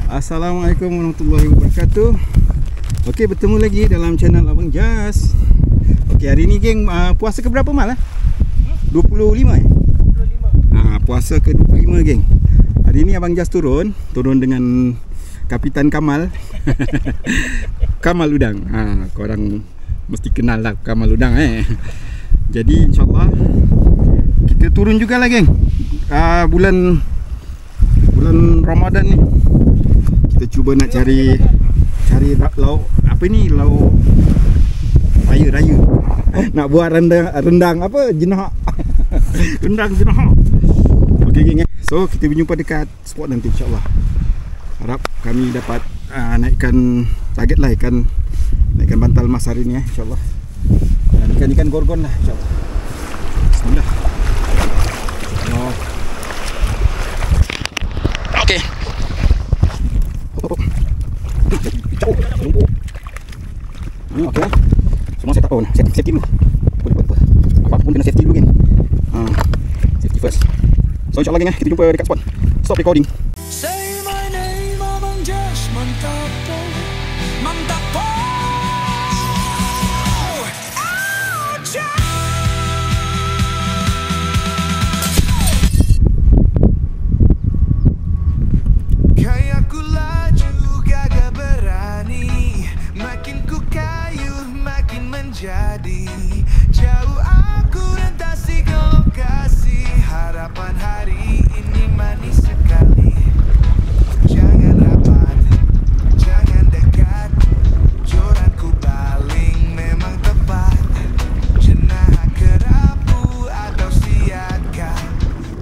Assalamualaikum warahmatullahi wabarakatuh. Okey, bertemu lagi dalam channel Abang Jas. Okey, hari ni geng, puasa ke berapa mal 25 25. Puasa ke 25 geng. Hari ni Abang Jas turun dengan Kapitan Kamal. Kamal Udang. Korang mesti kenal lah Kamal Udang Jadi insyaAllah kita turun jugalah geng. Bulan Ramadan ni kita cuba nak cari lauk apa ni, lauk raya. Nak buat rendang apa, jenah. Rendang jenah. Okey geng, so kita berjumpa dekat spot nanti insyaAllah. Harap kami dapat naikkan target lah, naikkan bantal mas hari ni insyaAllah. Dan ikan gorgon lah insyaAllah. Bismillah. Okey. Okey. Semua set up pun. Safety dulu. Apa pun kena safety dulu kan. Safety first. So insyaAllah geng, kita jumpa dekat spot. Stop recording. Say my name, Abang Jas. Mantap po. Mantap po. Jadi jauh aku rentasi ke lokasi. Harapan hari ini manis sekali. Jangan rapat, jangan dekat. Joranku baling memang tepat. Jenah kerapu atau siaga.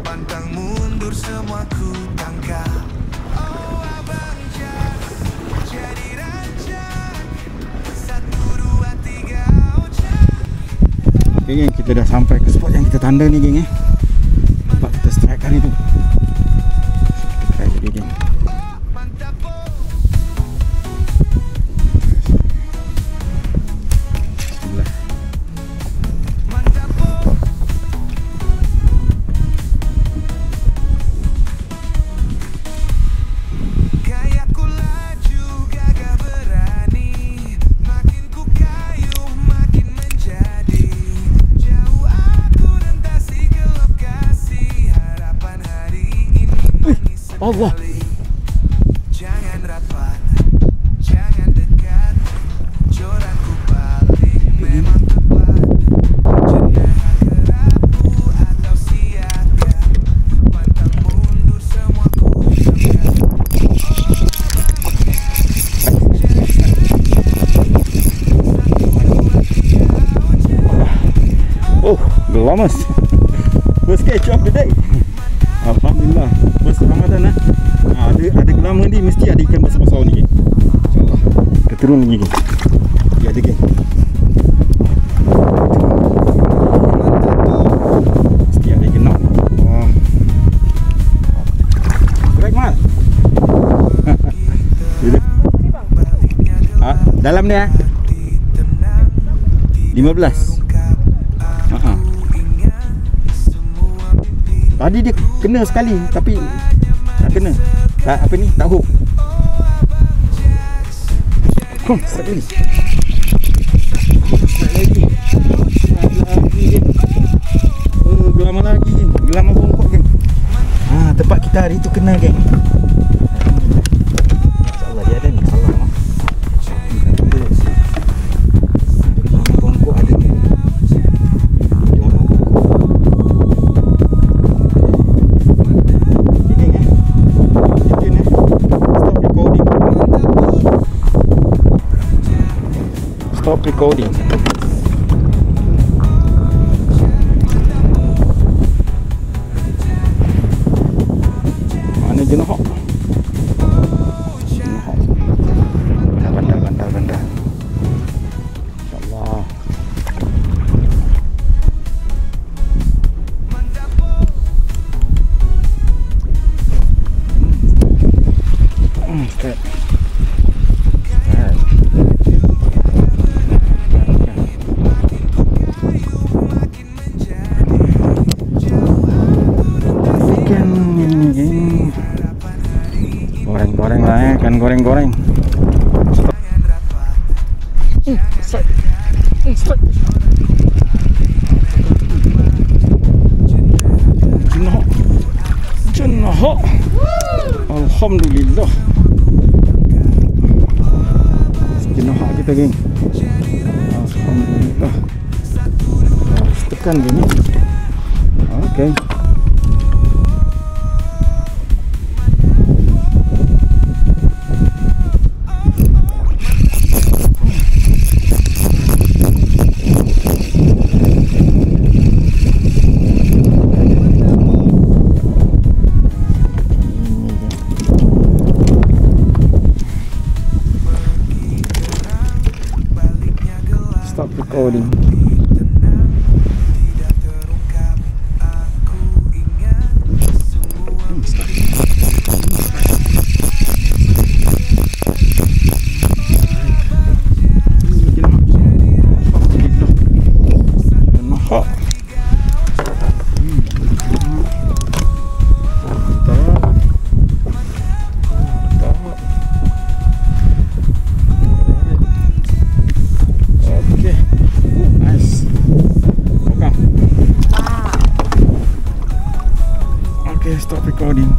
Pantang mundur semua ku tangkap. Oh Abang Jas, jadi rancang. 1, 2, 3. Okay geng, kita dah sampai ke spot yang kita tanda ni geng tempat kita strike kali tu. Kita try lagi geng. Bismillah. Allah. Jangan rapat, jangan dekat. Joranku balik memang tepat. Jenah kerapu atau siaga. Pantang mundur semua ku tangkap. Oh, gelamas. First catch of the day. Alhamdulillah. First Ramadan ada gelama ni, mesti ada ikan besar-besar ni geng. InsyaAllah. Kita turun lagi geng. Dia ada geng. Mesti ada ikan nak. Strike mal. Dalam ni 15. Tadi dia kena sekali tapi tak kena. Apa ni? Tak hook. Strike lagi. Gelama lagi geng. Gelama bongkok geng. Tempat kita hari tu kena geng. InsyaAllah dia ada ni. InsyaAllah. Gelama bongkok ada ni. Stop recording. Mana jenah? Bandar. InsyaAllah. Start. Goreng lah Ikan goreng-goreng. Strike. Strike. Jenah. Alhamdulillah. Jenah kita, geng. Alhamdulillah. Tekan gini. Okey. Stop recording. Okay, stop recording.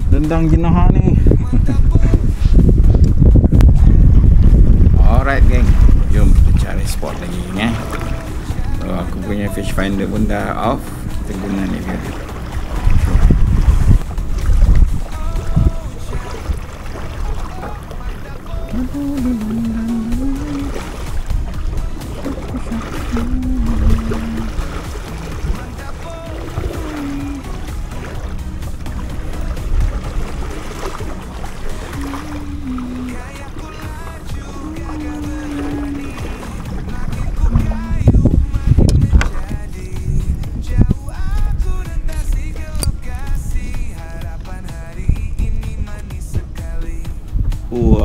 Dendang jenah ni. Alright geng, jom kita cari spot lagi ni. Aku punya fish finder pun dah off. Kita guna ni dia.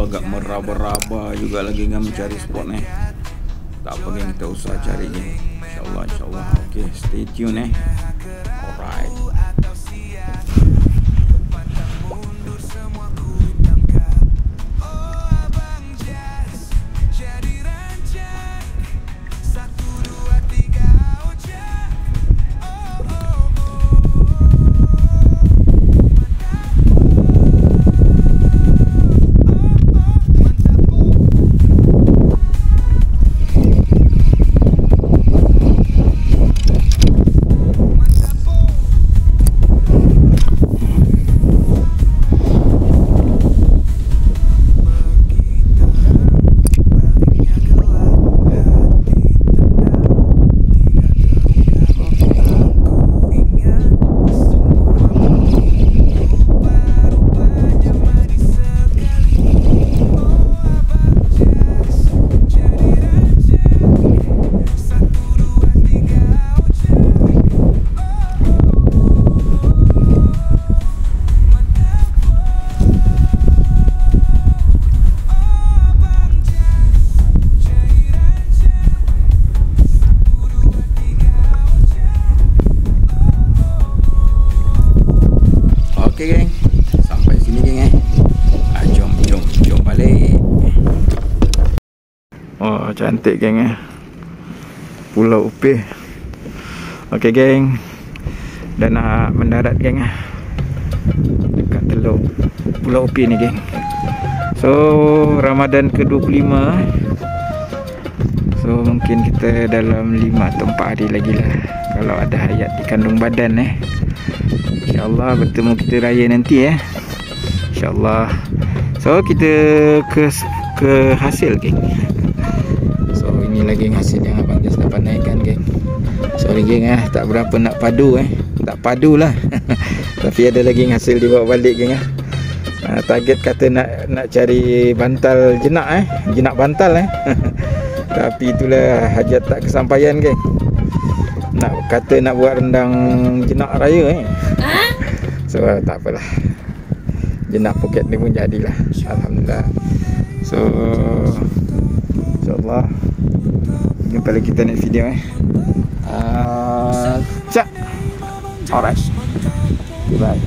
Agak meraba-raba juga lagi dengan mencari spot ni. Tak apa geng, kita usaha cari ni. InsyaAllah. Okay, stay tune Alright. Okey geng, sampai sini geng jom balik. Oh cantik geng Pulau Upih. Okey geng, dah nak mendarat geng dekat teluk Pulau Upih ni geng. So Ramadan ke-25, so mungkin kita dalam 5 atau 4 hari lagi lah, kalau ada hayat di kandung badan InsyaAllah bertemu kita raya nanti InsyaAllah. So kita ke hasil geng. So ini lagi hasil yang Abang Jas dapat naikkan geng. Sorry geng tak berapa nak padu tak padu lah tapi ada lagi hasil dibawa balik geng target kata nak cari bantal jenak jenak bantal tapi itulah hajat tak kesampaian geng. Nak buat rendang jenak raya so tak apalah, jenak poket ni pun jadilah, alhamdulillah. So insyaallah jumpa lagi kita next video cak. Alright, bye.